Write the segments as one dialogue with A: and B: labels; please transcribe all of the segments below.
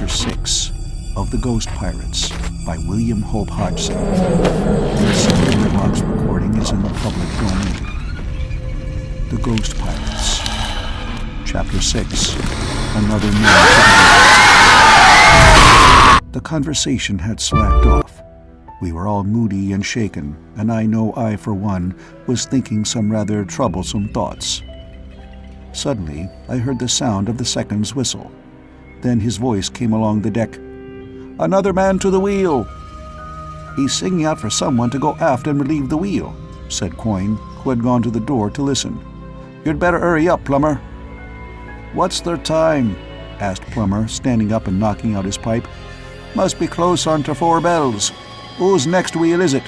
A: Chapter 6 of The Ghost Pirates by William Hope Hodgson. This Box recording is in the public domain. The Ghost Pirates. Chapter 6. Another man. The conversation had slacked off. We were all moody and shaken, and I know I, for one, was thinking some rather troublesome thoughts. Suddenly, I heard the sound of the second's whistle. Then his voice came along the deck. "Another man to the wheel!" "He's singing out for someone to go aft and relieve the wheel," said Quoin, who had gone to the door to listen. "You'd better hurry up, Plummer." "What's their time?" asked Plummer, standing up and knocking out his pipe. "Must be close on to 4 bells. Whose next wheel is it?"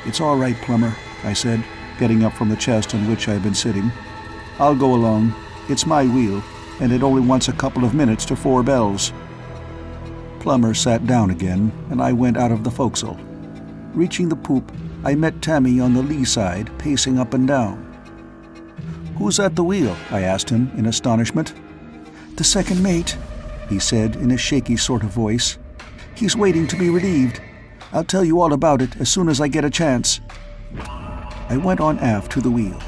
A: "It's all right, Plummer," I said, getting up from the chest on which I had been sitting. "I'll go along. It's my wheel, and it only wants a couple of minutes to 4 bells. Plummer sat down again, and I went out of the forecastle. Reaching the poop, I met Tammy on the lee side, pacing up and down. "Who's at the wheel?" I asked him in astonishment. "The second mate," he said in a shaky sort of voice. "He's waiting to be relieved. I'll tell you all about it as soon as I get a chance." I went on aft to the wheel.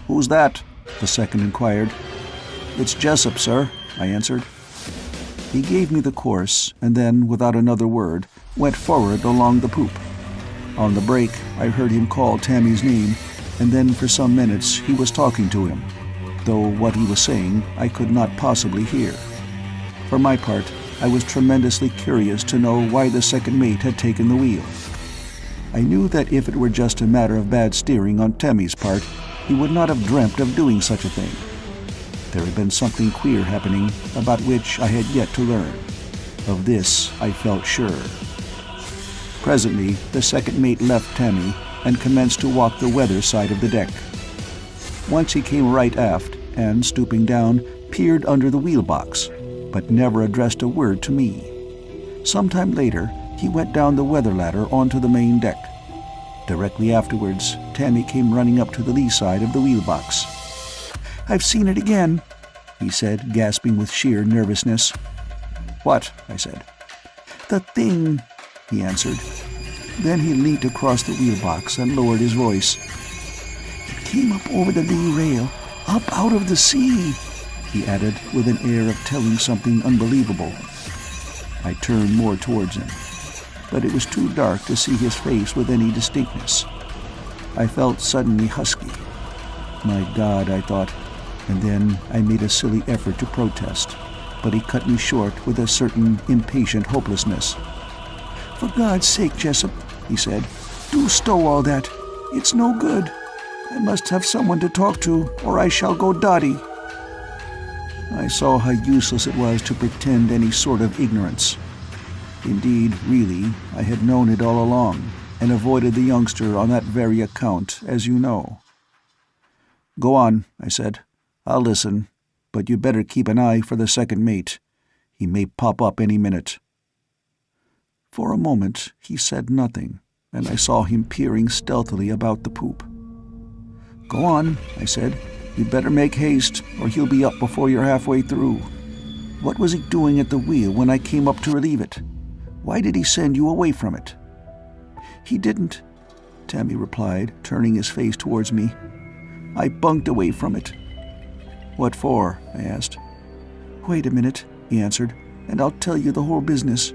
A: "Who's that?" the second inquired. "It's Jessup, sir," I answered. He gave me the course, and then, without another word, went forward along the poop. On the break, I heard him call Tammy's name, and then for some minutes he was talking to him, though what he was saying I could not possibly hear. For my part, I was tremendously curious to know why the second mate had taken the wheel. I knew that if it were just a matter of bad steering on Tammy's part, he would not have dreamt of doing such a thing. There had been something queer happening, about which I had yet to learn. Of this I felt sure. Presently, the second mate left Tammy and commenced to walk the weather side of the deck. Once he came right aft and, stooping down, peered under the wheel box, but never addressed a word to me. Sometime later, he went down the weather ladder onto the main deck. Directly afterwards, Tammy came running up to the lee side of the wheel box. "I've seen it again," he said, gasping with sheer nervousness. "What?" I said. "The thing," he answered. Then he leaned across the wheel box and lowered his voice. "It came up over the lee rail, up out of the sea," he added, with an air of telling something unbelievable. I turned more towards him, but it was too dark to see his face with any distinctness. I felt suddenly husky. My God, I thought, and then I made a silly effort to protest, but he cut me short with a certain impatient hopelessness. "For God's sake, Jessup," he said, "do stow all that. It's no good. I must have someone to talk to, or I shall go dotty." I saw how useless it was to pretend any sort of ignorance. Indeed, really, I had known it all along, and avoided the youngster on that very account, as you know. "Go on," I said. "I'll listen, but you'd better keep an eye for the second mate. He may pop up any minute." For a moment he said nothing, and I saw him peering stealthily about the poop. "Go on," I said. "You'd better make haste, or he'll be up before you're halfway through. What was he doing at the wheel when I came up to relieve it? Why did he send you away from it?" "He didn't," Tammy replied, turning his face towards me. "I bunked away from it." "What for?" I asked. "Wait a minute," he answered, "and I'll tell you the whole business.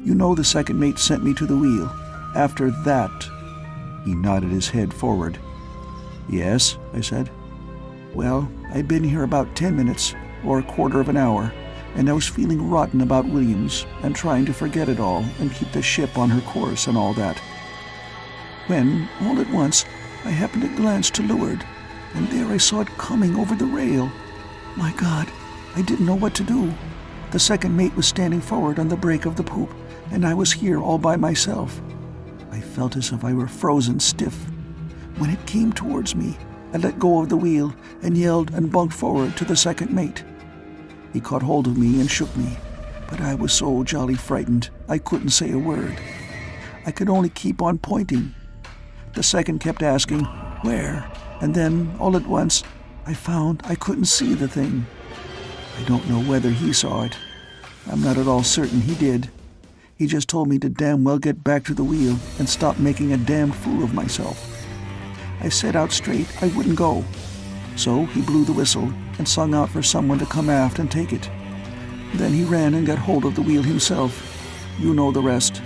A: You know the second mate sent me to the wheel. After that—" He nodded his head forward. "Yes," I said. "Well, I'd been here about 10 minutes, or a quarter of an hour, and I was feeling rotten about Williams, and trying to forget it all and keep the ship on her course and all that. When, all at once, I happened to glance to leeward, and there I saw it coming over the rail. My God, I didn't know what to do. The second mate was standing forward on the break of the poop, and I was here all by myself. I felt as if I were frozen stiff. When it came towards me, I let go of the wheel and yelled and bunked forward to the second mate. He caught hold of me and shook me, but I was so jolly frightened I couldn't say a word. I could only keep on pointing. The second kept asking, "Where?" And then, all at once, I found I couldn't see the thing. I don't know whether he saw it, I'm not at all certain he did. He just told me to damn well get back to the wheel and stop making a damned fool of myself. I said out straight I wouldn't go. So he blew the whistle and sung out for someone to come aft and take it. Then he ran and got hold of the wheel himself. You know the rest.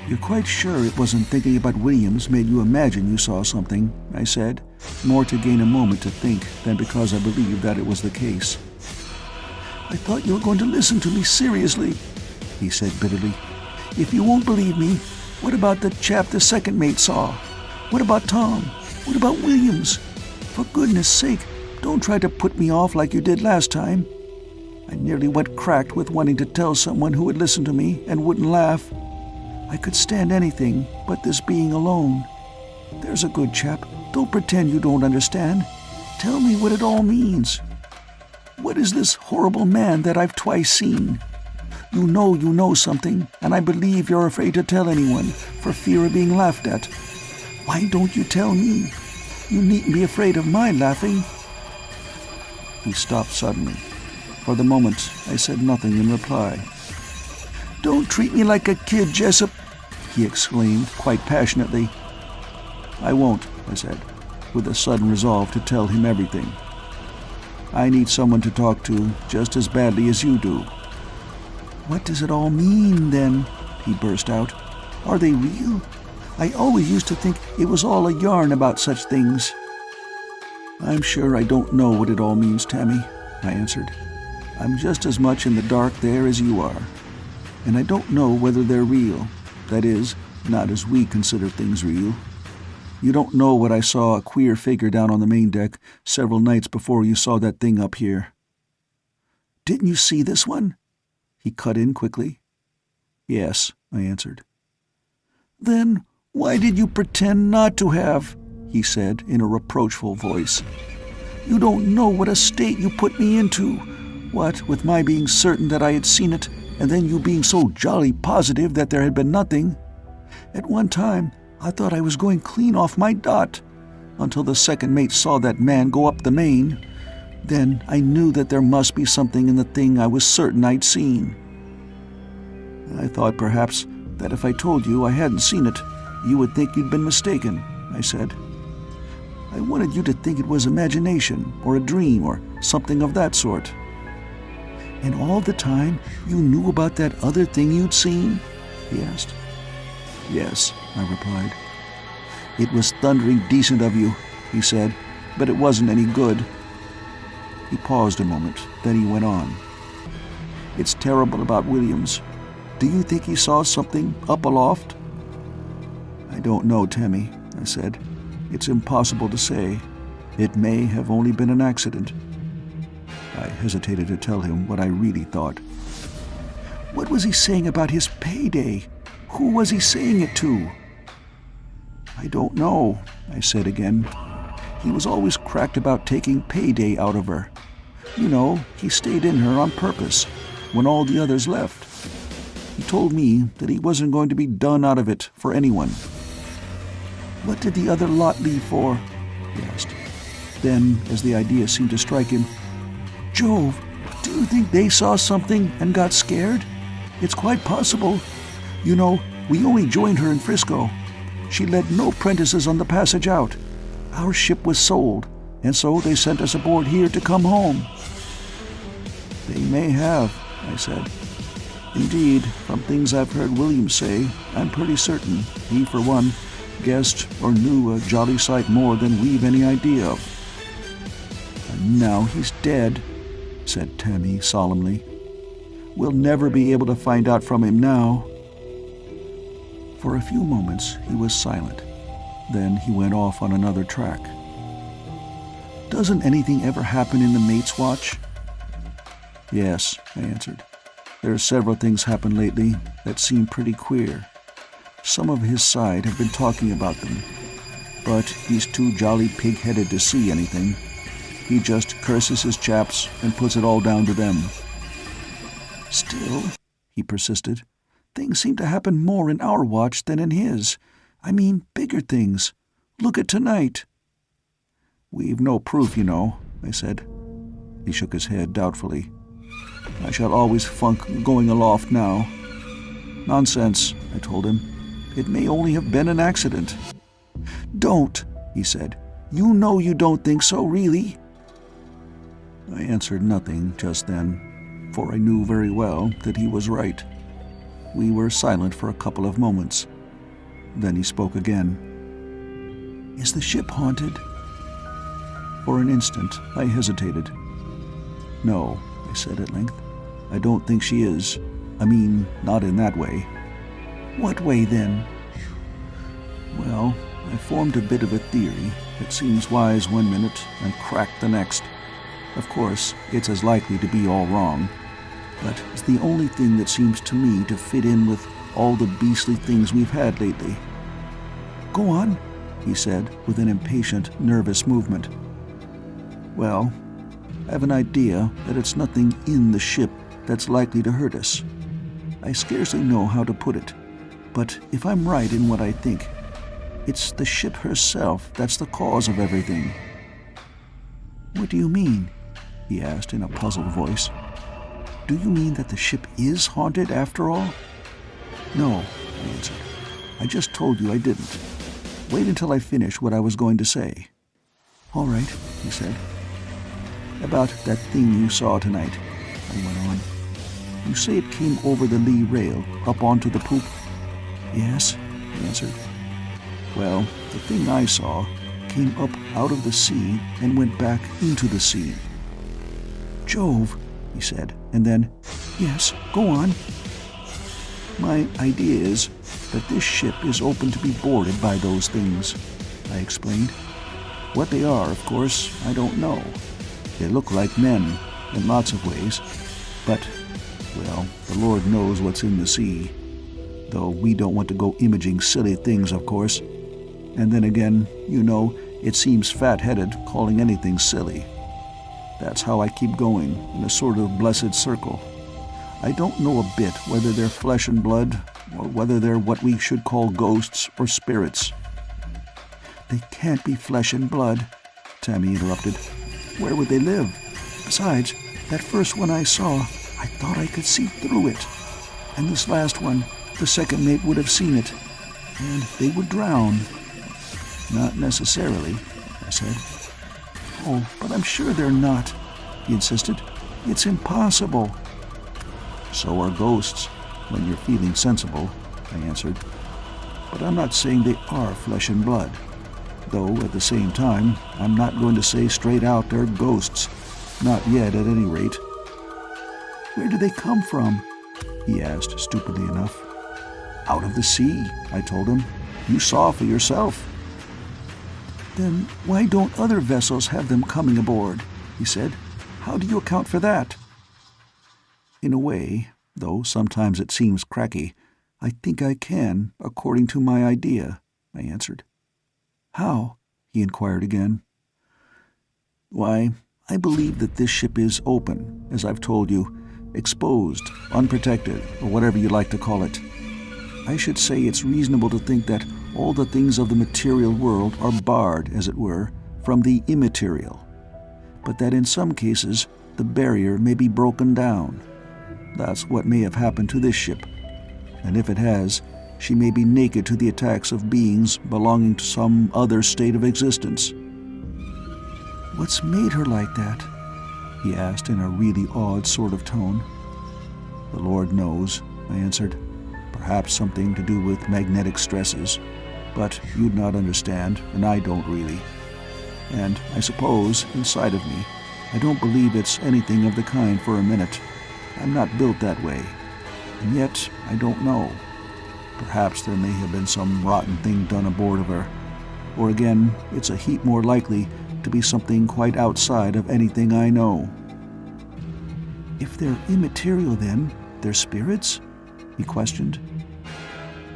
A: You're quite sure it wasn't thinking about Williams made you imagine you saw something, I said, more to gain a moment to think than because I believed that it was the case. I thought you were going to listen to me seriously, he said bitterly. If you won't believe me, what about the chap the second mate saw? What about Tom? What about Williams? For goodness sake, don't try to put me off like you did last time. I nearly went cracked with wanting to tell someone who would listen to me and wouldn't laugh. I could stand anything but this being alone. There's a good chap. Don't pretend you don't understand. Tell me what it all means. What is this horrible man that I've twice seen? You know something, and I believe you're afraid to tell anyone for fear of being laughed at. Why don't you tell me? You needn't be afraid of my laughing. He stopped suddenly. For the moment, I said nothing in reply. Don't treat me like a kid, Jessup, he exclaimed quite passionately. I won't, I said, with a sudden resolve to tell him everything. I need someone to talk to just as badly as you do. What does it all mean, then? He burst out. Are they real? I always used to think it was all a yarn about such things. I'm sure I don't know what it all means, Tammy, I answered. I'm just as much in the dark there as you are. And I don't know whether they're real. That is, not as we consider things real. You don't know what I saw a queer figure down on the main deck several nights before you saw that thing up here. Didn't you see this one? He cut in quickly. Yes, I answered. Then why did you pretend not to have? He said in a reproachful voice. You don't know what a state you put me into. What with my being certain that I had seen it, and then you being so jolly positive that there had been nothing. At one time, I thought I was going clean off my dot, until the second mate saw that man go up the main. Then I knew that there must be something in the thing I was certain I'd seen. I thought perhaps that if I told you I hadn't seen it, you would think you'd been mistaken, I said. I wanted you to think it was imagination, or a dream, or something of that sort. And all the time you knew about that other thing you'd seen? He asked. Yes, I replied. It was thundering decent of you, he said, but it wasn't any good. He paused a moment, then he went on. It's terrible about Williams. Do you think he saw something up aloft? I don't know, Tammy, I said. It's impossible to say. It may have only been an accident. I hesitated to tell him what I really thought. What was he saying about his payday? Who was he saying it to? I don't know, I said again. He was always cracked about taking payday out of her. You know, he stayed in her on purpose, when all the others left. He told me that he wasn't going to be done out of it for anyone. What did the other lot leave for? He asked. Then, as the idea seemed to strike him, Jove, do you think they saw something and got scared? It's quite possible. You know, we only joined her in Frisco. She led no apprentices on the passage out. Our ship was sold, and so they sent us aboard here to come home. They may have, I said. Indeed, from things I've heard William say, I'm pretty certain he, for one, guessed or knew a jolly sight more than we've any idea of. And now he's dead, said Tammy solemnly. We'll never be able to find out from him now. For a few moments he was silent. Then he went off on another track. Doesn't anything ever happen in the mate's watch? Yes, I answered. There are several things happened lately that seem pretty queer. Some of his side have been talking about them, but he's too jolly pig-headed to see anything. He just curses his chaps and puts it all down to them. Still, he persisted, things seem to happen more in our watch than in his. I mean, bigger things. Look at tonight. We've no proof, you know, I said. He shook his head doubtfully. I shall always funk going aloft now. Nonsense, I told him. It may only have been an accident. Don't, he said. You know you don't think so, really. I answered nothing just then, for I knew very well that he was right. We were silent for a couple of moments. Then he spoke again. Is the ship haunted? For an instant, I hesitated. No, I said at length. I don't think she is. I mean, not in that way. What way, then? Well, I formed a bit of a theory that seems wise one minute and cracked the next. Of course, it's as likely to be all wrong, but it's the only thing that seems to me to fit in with all the beastly things we've had lately. Go on, he said with an impatient, nervous movement. Well, I have an idea that it's nothing in the ship that's likely to hurt us. I scarcely know how to put it, but if I'm right in what I think, it's the ship herself that's the cause of everything. What do you mean? He asked in a puzzled voice. Do you mean that the ship is haunted after all? No, I answered. I just told you I didn't. Wait until I finish what I was going to say. All right, he said. About that thing you saw tonight, I went on. You say it came over the lee rail, up onto the poop? Yes, he answered. Well, the thing I saw came up out of the sea and went back into the sea. Jove, he said, and then, yes, go on. My idea is that this ship is open to be boarded by those things, I explained. What they are, of course, I don't know. They look like men in lots of ways, but, well, the Lord knows what's in the sea. Though we don't want to go imaging silly things, of course. And then again, you know, it seems fat-headed calling anything silly. That's how I keep going, in a sort of blessed circle. I don't know a bit whether they're flesh and blood, or whether they're what we should call ghosts or spirits. They can't be flesh and blood, Tammy interrupted. Where would they live? Besides, that first one I saw, I thought I could see through it. And this last one, the second mate would have seen it, and they would drown. Not necessarily, I said. Oh, but I'm sure they're not, he insisted. It's impossible. So are ghosts, when you're feeling sensible, I answered. But I'm not saying they are flesh and blood. Though, at the same time, I'm not going to say straight out they're ghosts. Not yet, at any rate. Where do they come from? He asked, stupidly enough. Out of the sea, I told him. You saw for yourself. Then why don't other vessels have them coming aboard? He said. How do you account for that? In a way, though sometimes it seems cracky, I think I can, according to my idea, I answered. How? He inquired again. Why, I believe that this ship is open, as I've told you, exposed, unprotected, or whatever you like to call it. I should say it's reasonable to think that all the things of the material world are barred, as it were, from the immaterial, but that in some cases the barrier may be broken down. That's what may have happened to this ship, and if it has, she may be naked to the attacks of beings belonging to some other state of existence. What's made her like that? He asked in a really odd sort of tone. The Lord knows, I answered. Perhaps something to do with magnetic stresses, but you'd not understand, and I don't really. And I suppose, inside of me, I don't believe it's anything of the kind for a minute. I'm not built that way. And yet, I don't know. Perhaps there may have been some rotten thing done aboard of her. Or again, it's a heap more likely to be something quite outside of anything I know. If they're immaterial then, they're spirits? He questioned.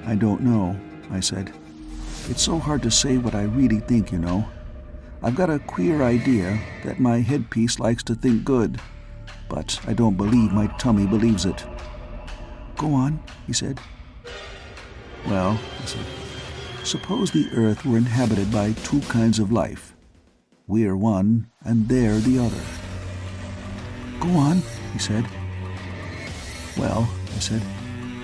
A: I don't know, I said. It's so hard to say what I really think, you know. I've got a queer idea that my headpiece likes to think good, but I don't believe my tummy believes it. Go on, he said. Well, I said, suppose the Earth were inhabited by two kinds of life. We're one, and they're the other. "Go on," he said. "Well," I said,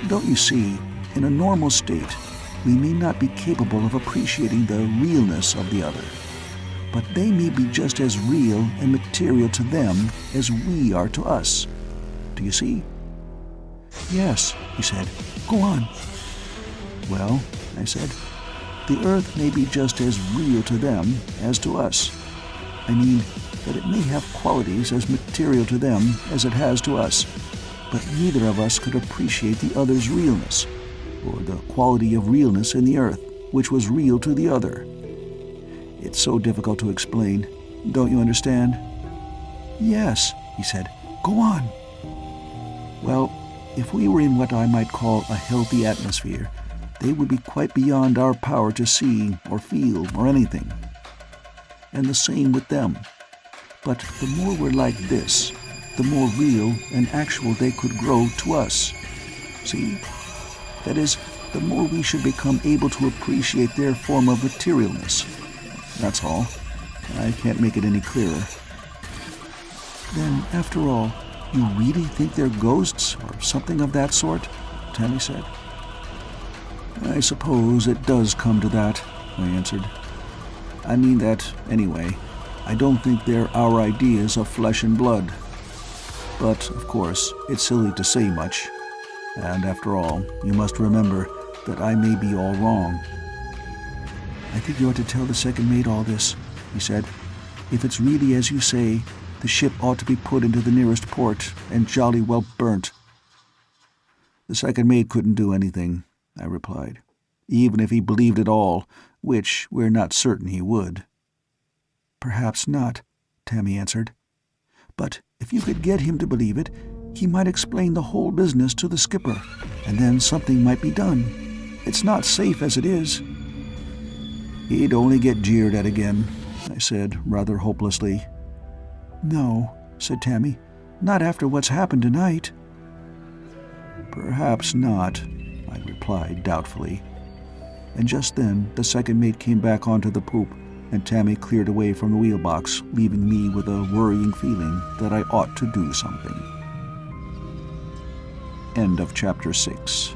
A: "don't you see, in a normal state, we may not be capable of appreciating the realness of the other, but they may be just as real and material to them as we are to us. Do you see?" "Yes," he said. "Go on." "Well," I said, "the Earth may be just as real to them as to us. I mean that it may have qualities as material to them as it has to us, but neither of us could appreciate the other's realness, or the quality of realness in the Earth, which was real to the other. It's so difficult to explain. Don't you understand?" "Yes," he said. "Go on." "Well, if we were in what I might call a healthy atmosphere, they would be quite beyond our power to see or feel or anything. And the same with them. But the more we're like this, the more real and actual they could grow to us. See? That is, the more we should become able to appreciate their form of materialness. That's all. I can't make it any clearer." "Then, after all, you really think they're ghosts or something of that sort?" Tammy said. "I suppose it does come to that," I answered. "I mean that, anyway, I don't think they're our ideas of flesh and blood. But, of course, it's silly to say much. And after all, you must remember that I may be all wrong." "I think you ought to tell the second mate all this," he said. "If it's really as you say, the ship ought to be put into the nearest port and jolly well burnt." "The second mate couldn't do anything," I replied, "even if he believed it all, which we're not certain he would." "Perhaps not," Tammy answered. "But if you could get him to believe it, he might explain the whole business to the skipper, and then something might be done. It's not safe as it is." "He'd only get jeered at again," I said, rather hopelessly. "No," said Tammy, "not after what's happened tonight." "Perhaps not," I replied doubtfully. And just then the second mate came back onto the poop, and Tammy cleared away from the wheelbox, leaving me with a worrying feeling that I ought to do something. End of Chapter 6.